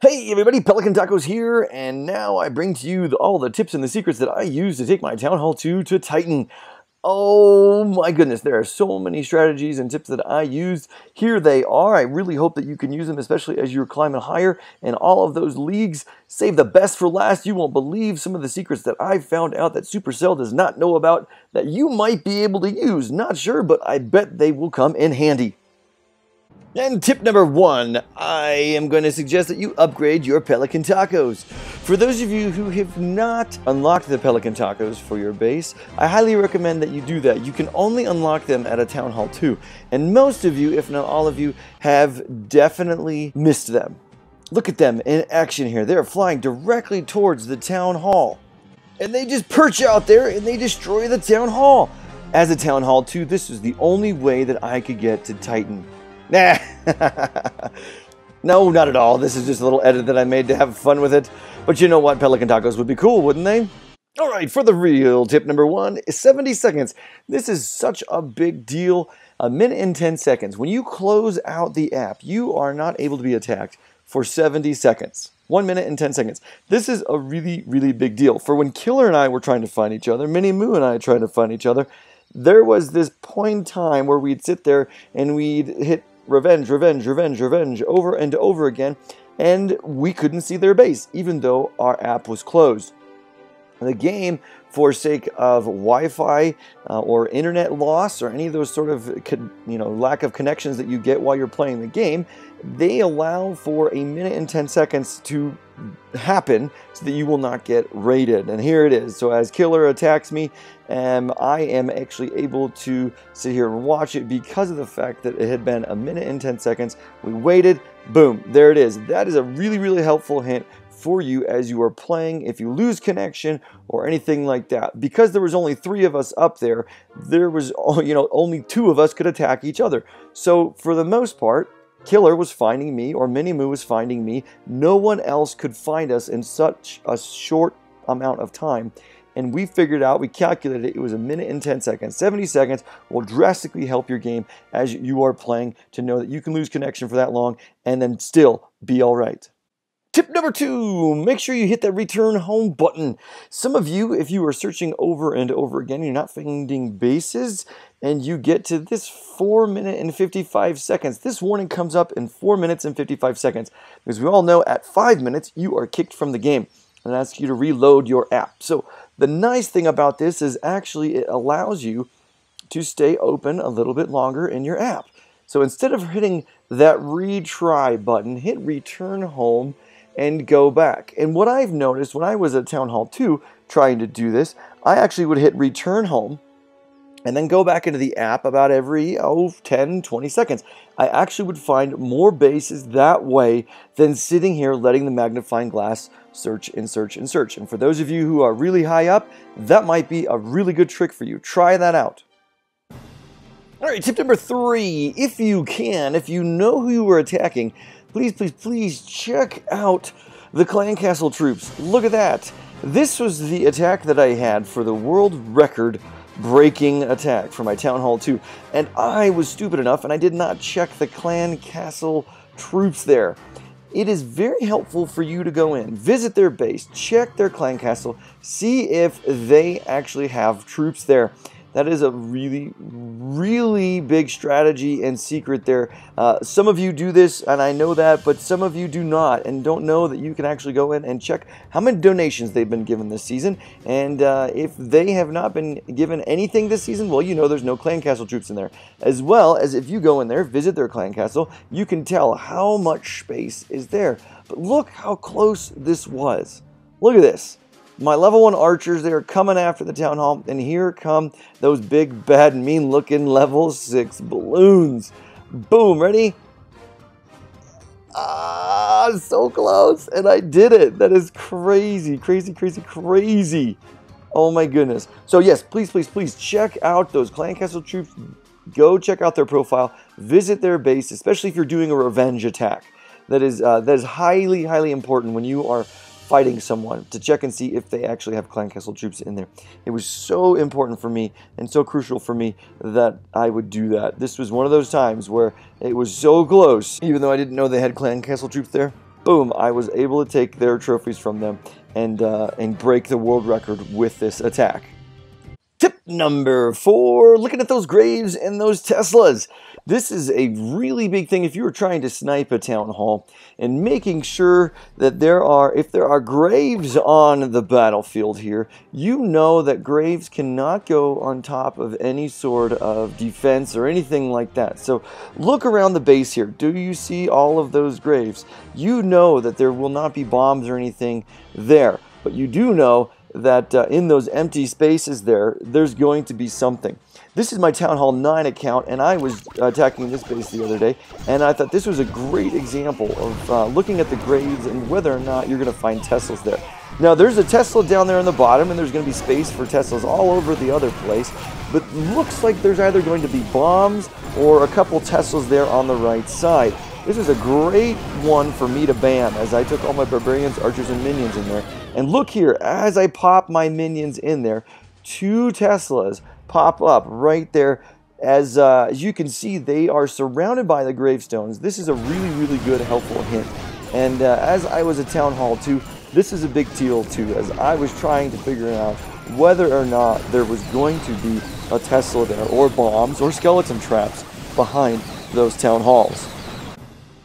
Hey everybody, Pelican Tacos here, and now I bring to you all the tips and the secrets that I use to take my Townhall 2 to Titan. Oh my goodness, there are so many strategies and tips that I used. Here they are. I really hope that you can use them, especially as you're climbing higher in all of those leagues. Save the best for last. You won't believe some of the secrets that I found out that Supercell does not know about that you might be able to use. Not sure, but I bet they will come in handy. And tip number one, I am going to suggest that you upgrade your Pelican Tacos. For those of you who have not unlocked the Pelican Tacos for your base, I highly recommend that you do that. You can only unlock them at a Townhall 2, and most of you, if not all of you, have definitely missed them. Look at them in action here. They're flying directly towards the Townhall, and they just perch out there and they destroy the Townhall. As a Townhall 2, this was the only way that I could get to Titan. Nah, no, not at all. This is just a little edit that I made to have fun with it. But you know what? Pelican Tacos would be cool, wouldn't they? All right, for the real tip number one is 70 seconds. This is such a big deal. A minute and 10 seconds. When you close out the app, you are not able to be attacked for 70 seconds. 1 minute and 10 seconds. This is a really, really big deal. For when Killer and I were trying to find each other, Minnie Moo and I tried to find each other, there was this point in time where we'd sit there and we'd hit revenge, revenge, revenge, revenge over and over again, and we couldn't see their base, even though our app was closed. The game, for sake of Wi-Fi or internet loss or any of those sort of lack of connections that you get while you're playing the game, they allow for a minute and 10 seconds to happen so that you will not get raided. And here it is. So as Killer attacks me, I am actually able to sit here and watch it because of the fact that it had been a minute and 10 seconds. We waited, boom, there it is. That is a really, really helpful hint for you as you are playing. If you lose connection or anything like that, because there was only 3 of us up there, there was only 2 of us could attack each other. So for the most part, Killer was finding me, or Minnie Moo was finding me. No one else could find us in such a short amount of time. And we figured out, we calculated it was a minute and 10 seconds. 70 seconds will drastically help your game as you are playing to know that you can lose connection for that long and then still be all right. Tip number 2, make sure you hit that return home button. Some of you, if you are searching over and over again, you're not finding bases, and you get to this 4 minute and 55 seconds. This warning comes up in 4 minutes and 55 seconds, because we all know at 5 minutes, you are kicked from the game and asks you to reload your app. So the nice thing about this is actually it allows you to stay open a little bit longer in your app. So instead of hitting that retry button, hit return home and go back. And what I've noticed when I was at Townhall 2 trying to do this, I actually would hit return home and then go back into the app about every 10, 20 seconds. I actually would find more bases that way than sitting here letting the magnifying glass search and search and search. And for those of you who are really high up, that might be a really good trick for you. Try that out. All right, tip number 3, if you can, if you know who you are attacking, please, please, please check out the Clan Castle troops. Look at that. This was the attack that I had for the world record breaking attack for my Townhall 2. And I was stupid enough and I did not check the Clan Castle troops there. It is very helpful for you to go in, visit their base, check their Clan Castle, see if they actually have troops there. That is a really, really big strategy and secret there. Some of you do this, and I know that, but some of you do not, and don't know that you can actually go in and check how many donations they've been given this season. And if they have not been given anything this season, well, you know there's no Clan Castle troops in there. As well as if you go in there, visit their Clan Castle, you can tell how much space is there. But look how close this was. Look at this. My level 1 archers, they are coming after the Town Hall, and here come those big, bad, mean-looking level 6 balloons. Boom, ready? Ah, so close, and I did it. That is crazy, crazy, crazy, crazy. Oh my goodness. So yes, please, please, please check out those Clan Castle troops. Go check out their profile, visit their base, especially if you're doing a revenge attack. That is highly, highly important when you are fighting someone, to check and see if they actually have Clan Castle troops in there. It was so important for me and so crucial for me that I would do that. This was one of those times where it was so close, even though I didn't know they had Clan Castle troops there. boom, I was able to take their trophies from them and break the world record with this attack. Tip number 4, looking at those graves and those Teslas. This is a really big thing if you were trying to snipe a town hall, and making sure that if there are graves on the battlefield here, you know that graves cannot go on top of any sort of defense or anything like that. So look around the base here. Do you see all of those graves? You know that there will not be bombs or anything there, but you do know that in those empty spaces there's going to be something. This is my Town Hall 9 account, and I was attacking this base the other day, and I thought this was a great example of looking at the graves and whether or not you're going to find Teslas there. Now, there's a Tesla down there in the bottom, and there's going to be space for Teslas all over the other place, but looks like there's either going to be bombs or a couple Teslas there on the right side. This is a great one for me to ban, as I took all my barbarians, archers, and minions in there. And look here, as I pop my minions in there, 2 Teslas pop up right there. As you can see, they are surrounded by the gravestones. This is a really, really good, helpful hint. And as I was at Town Hall 2, this is a big deal too, as I was trying to figure out whether or not there was going to be a Tesla there, or bombs, or skeleton traps behind those town halls.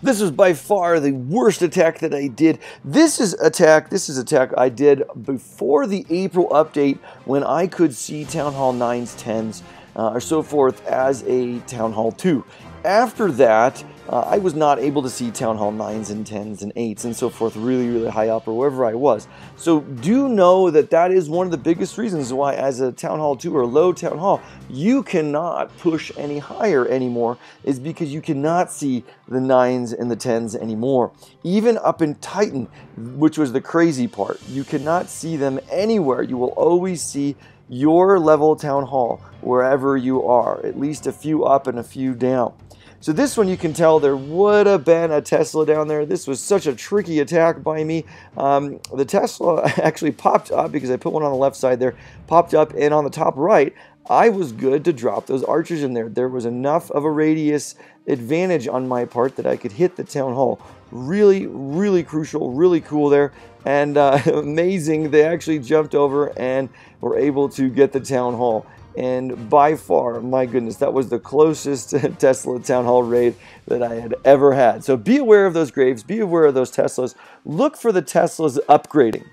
This was by far the worst attack that I did. This is attack I did before the April update, when I could see Town Hall 9s, 10s, or so forth as a Town Hall 2. After that, I was not able to see Town Hall 9s and 10s and 8s and so forth really, really high up, or wherever I was. So do know that that is one of the biggest reasons why, as a Town Hall 2 or low Town Hall, you cannot push any higher anymore, is because you cannot see the 9s and the 10s anymore. Even up in Titan, which was the crazy part, you cannot see them anywhere. You will always see your level Town Hall wherever you are, at least a few up and a few down. So this one, you can tell there would have been a Tesla down there. This was such a tricky attack by me. The Tesla actually popped up because I put one on the left side there, popped up, and on the top right, I was good to drop those archers in there. There was enough of a radius advantage on my part that I could hit the Town Hall. Really, really crucial, really cool there, and amazing. They actually jumped over and were able to get the Town Hall. And by far, my goodness, that was the closest Tesla Town Hall raid that I had ever had. So be aware of those graves, be aware of those Teslas. Look for the Teslas upgrading.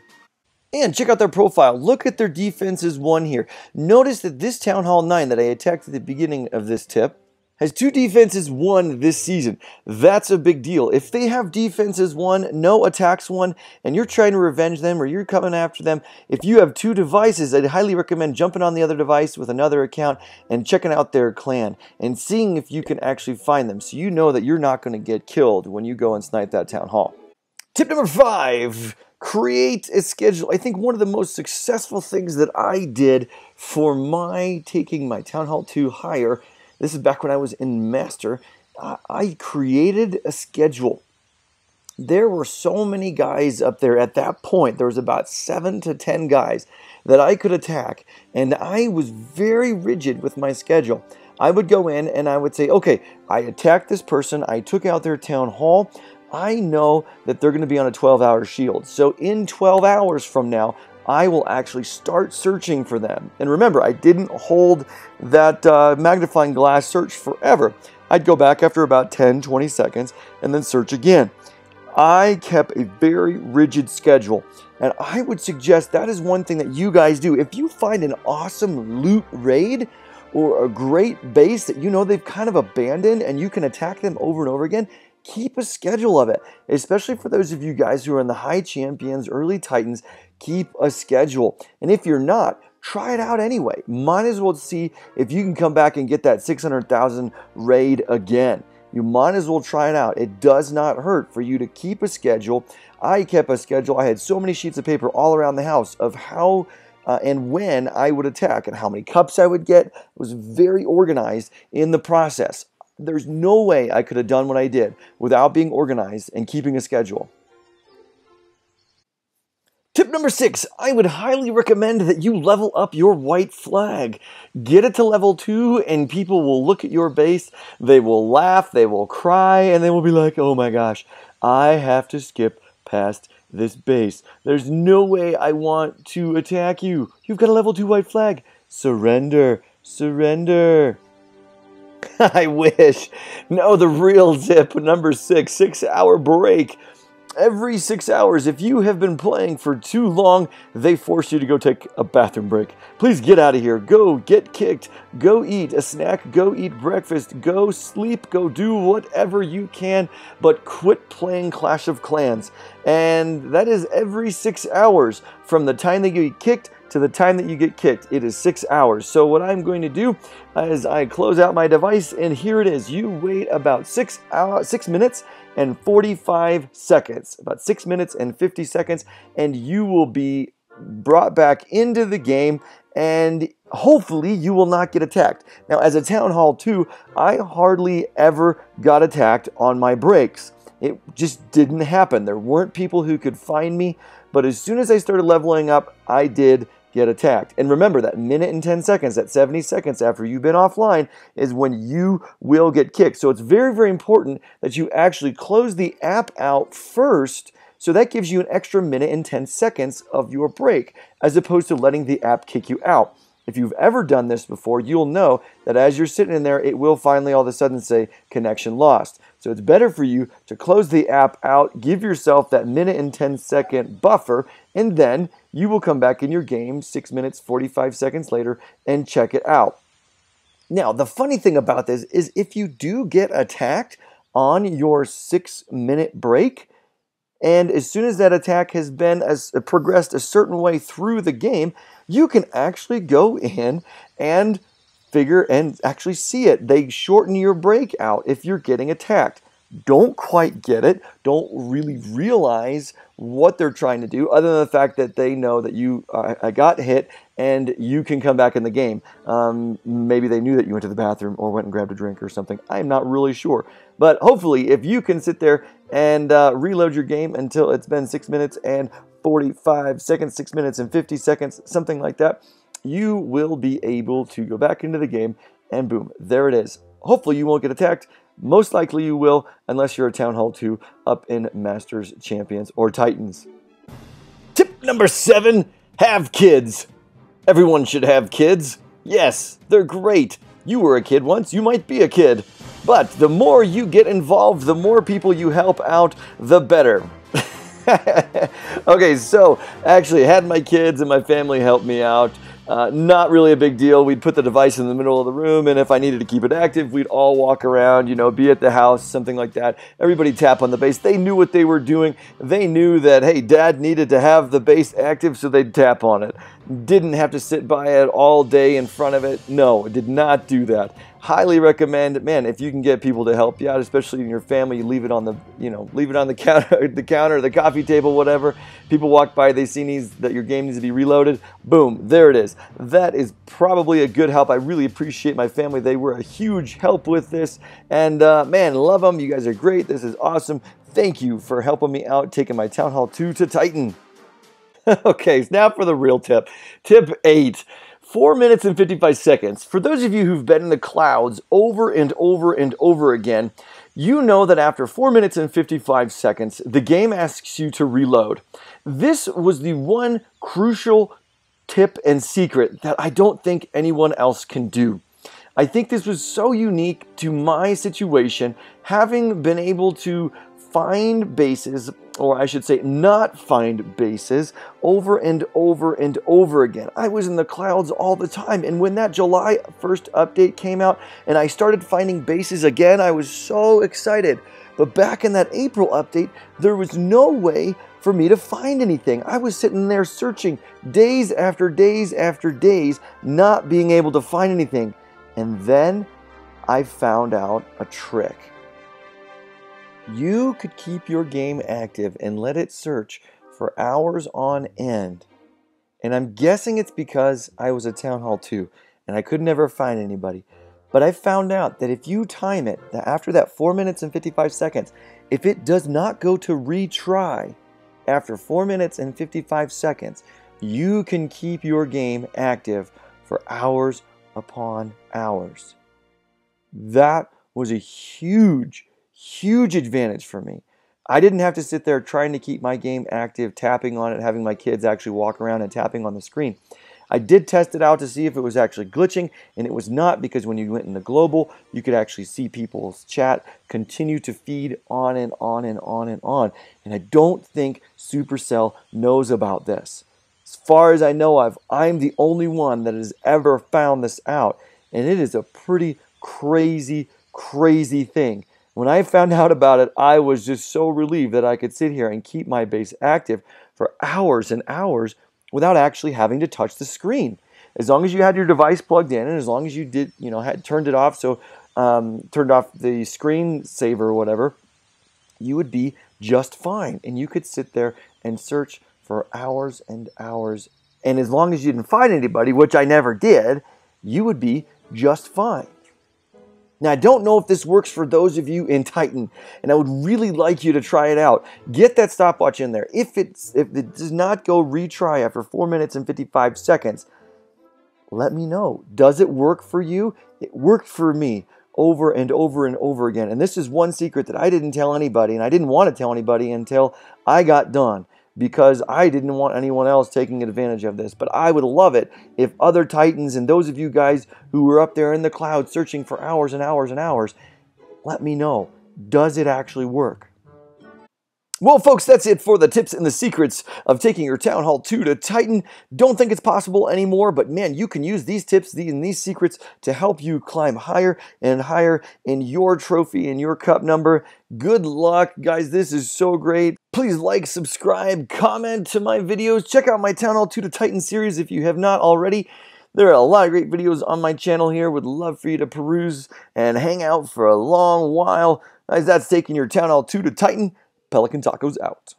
And check out their profile. Look at their defenses 1 here. Notice that this Town Hall 9 that I attacked at the beginning of this tip has 2 defenses 1 this season. That's a big deal. If they have defenses 1, no attacks 1, and you're trying to revenge them or you're coming after them, if you have 2 devices, I'd highly recommend jumping on the other device with another account and checking out their clan and seeing if you can actually find them, so you know that you're not going to get killed when you go and snipe that Town Hall. Tip number 5. Create a schedule. I think one of the most successful things that I did for taking my Town Hall 2 higher, this is back when I was in Master, I created a schedule. There were so many guys up there at that point. There was about 7 to 10 guys that I could attack, and I was very rigid with my schedule. I would go in and I would say, okay, I attacked this person, I took out their Town Hall, I know that they're going to be on a 12-hour shield. So in 12 hours from now, I will actually start searching for them. And remember, I didn't hold that magnifying glass search forever. I'd go back after about 10, 20 seconds and then search again. I kept a very rigid schedule. And I would suggest that is one thing that you guys do. If you find an awesome loot raid or a great base that you know they've kind of abandoned and you can attack them over and over again, keep a schedule of it, especially for those of you guys who are in the high champions, early titans. Keep a schedule. And if you're not, try it out anyway. Might as well see if you can come back and get that 600,000 raid again. You might as well try it out. It does not hurt for you to keep a schedule. I kept a schedule. I had so many sheets of paper all around the house of how and when I would attack and how many cups I would get. It was very organized in the process. There's no way I could have done what I did without being organized and keeping a schedule. Tip number 6, I would highly recommend that you level up your white flag. Get it to level 2 and people will look at your base, they will laugh, they will cry, and they will be like, oh my gosh, I have to skip past this base. There's no way I want to attack you. You've got a level 2 white flag. Surrender. Surrender. I wish. No, the real tip, number 6, 6-hour break. Every 6 hours, if you have been playing for too long, they force you to go take a bathroom break. Please get out of here. Go get kicked. Go eat a snack. Go eat breakfast. Go sleep. Go do whatever you can, but quit playing Clash of Clans. And that is every 6 hours from the time that you get kicked to the time that you get kicked. It is 6 hours. So what I'm going to do is I close out my device, and here it is. You wait about 6 minutes and 45 seconds, about 6 minutes and 50 seconds, and you will be brought back into the game, and hopefully you will not get attacked. Now, as a Townhall 2, I hardly ever got attacked on my breaks. It just didn't happen. There weren't people who could find me, but as soon as I started leveling up, I did get attacked. And remember, that minute and 10 seconds, that 70 seconds after you've been offline is when you will get kicked. So it's very, very important that you actually close the app out first. So that gives you an extra minute and 10 seconds of your break, as opposed to letting the app kick you out. If you've ever done this before, you'll know that as you're sitting in there, it will finally all of a sudden say connection lost. So it's better for you to close the app out, give yourself that minute and 10 second buffer, and then you will come back in your game 6 minutes, 45 seconds later and check it out. Now, the funny thing about this is if you do get attacked on your 6 minute break, and as soon as that attack has been progressed a certain way through the game, you can actually go in and figure and actually see it. They shorten your break out if you're getting attacked. Don't quite get it. Don't really realize what they're trying to do, other than the fact that they know that you got hit and you can come back in the game. Maybe they knew that you went to the bathroom or went and grabbed a drink or something. I'm not really sure. But hopefully, if you can sit there and reload your game until it's been 6 minutes and 45 seconds, 6 minutes and 50 seconds, something like that, you will be able to go back into the game, and boom, there it is. Hopefully you won't get attacked. Most likely you will, unless you're a Townhall 2 up in Masters, Champions, or Titans. Tip number 7, have kids. Everyone should have kids. Yes, they're great. You were a kid once, you might be a kid. But the more you get involved, the more people you help out, the better. Okay, so actually I had my kids and my family help me out. Not really a big deal. We'd put the device in the middle of the room, and if I needed to keep it active, we'd all walk around, be at the house, something like that. Everybody tap on the base. They knew what they were doing. They knew that, hey, Dad needed to have the base active, so they'd tap on it. Didn't have to sit by it all day in front of it. No, did not do that. Highly recommend, man, if you can get people to help you out, especially in your family, you leave it on the, leave it on the counter, the coffee table, whatever. People walk by, they see that your game needs to be reloaded. Boom, there it is. That is probably a good help. I really appreciate my family. They were a huge help with this. And man, love them. You guys are great. This is awesome. Thank you for helping me out, taking my Townhall 2 to Titan. Okay, now for the real tip. Tip 8. 4 minutes and 55 seconds. For those of you who've been in the clouds over and over and over again, you know that after 4 minutes and 55 seconds, the game asks you to reload. This was the one crucial tip and secret that I don't think anyone else can do. I think this was so unique to my situation, having been able to find bases, or I should say not find bases, over and over and over again. I was in the clouds all the time, and when that July 1st update came out and I started finding bases again, I was so excited. But back in that April update, there was no way for me to find anything. I was sitting there searching days after days after days, not being able to find anything. And then I found out a trick. You could keep your game active and let it search for hours on end. And I'm guessing it's because I was a Townhall 2 and I could never find anybody. But I found out that if you time it, that after that 4 minutes and 55 seconds, if it does not go to retry after 4 minutes and 55 seconds, you can keep your game active for hours upon hours. That was a huge advantage for me. I didn't have to sit there trying to keep my game active, tapping on it, having my kids actually walk around and tapping on the screen. I did test it out to see if it was actually glitching, and it was not, because when you went into global, you could actually see people's chat continue to feed on and on and on and on. And I don't think Supercell knows about this. As far as I know, I'm the only one that has ever found this out, and it is a pretty crazy, crazy thing. When I found out about it, I was just so relieved that I could sit here and keep my base active for hours and hours without actually having to touch the screen. As long as you had your device plugged in, and as long as you did, had turned it off, so turned off the screen saver or whatever, you would be just fine. And you could sit there and search for hours and hours. And as long as you didn't find anybody, which I never did, you would be just fine. Now, I don't know if this works for those of you in Titan, and I would really like you to try it out. Get that stopwatch in there. If it does not go retry after 4 minutes and 55 seconds, let me know. Does it work for you? It worked for me over and over and over again. And this is one secret that I didn't tell anybody, and I didn't want to tell anybody until I got done, because I didn't want anyone else taking advantage of this. But I would love it if other Titans and those of you guys who were up there in the cloud searching for hours and hours and hours, let me know. Does it actually work? Well, folks, that's it for the tips and the secrets of taking your Townhall 2 to Titan. Don't think it's possible anymore, but man, you can use these tips and these secrets to help you climb higher and higher in your trophy and your cup number. Good luck, guys. This is so great. Please like, subscribe, comment to my videos. Check out my Townhall 2 to Titan series if you have not already. There are a lot of great videos on my channel here. Would love for you to peruse and hang out for a long while. Guys, that's taking your Townhall 2 to Titan. Pelican Tacos out.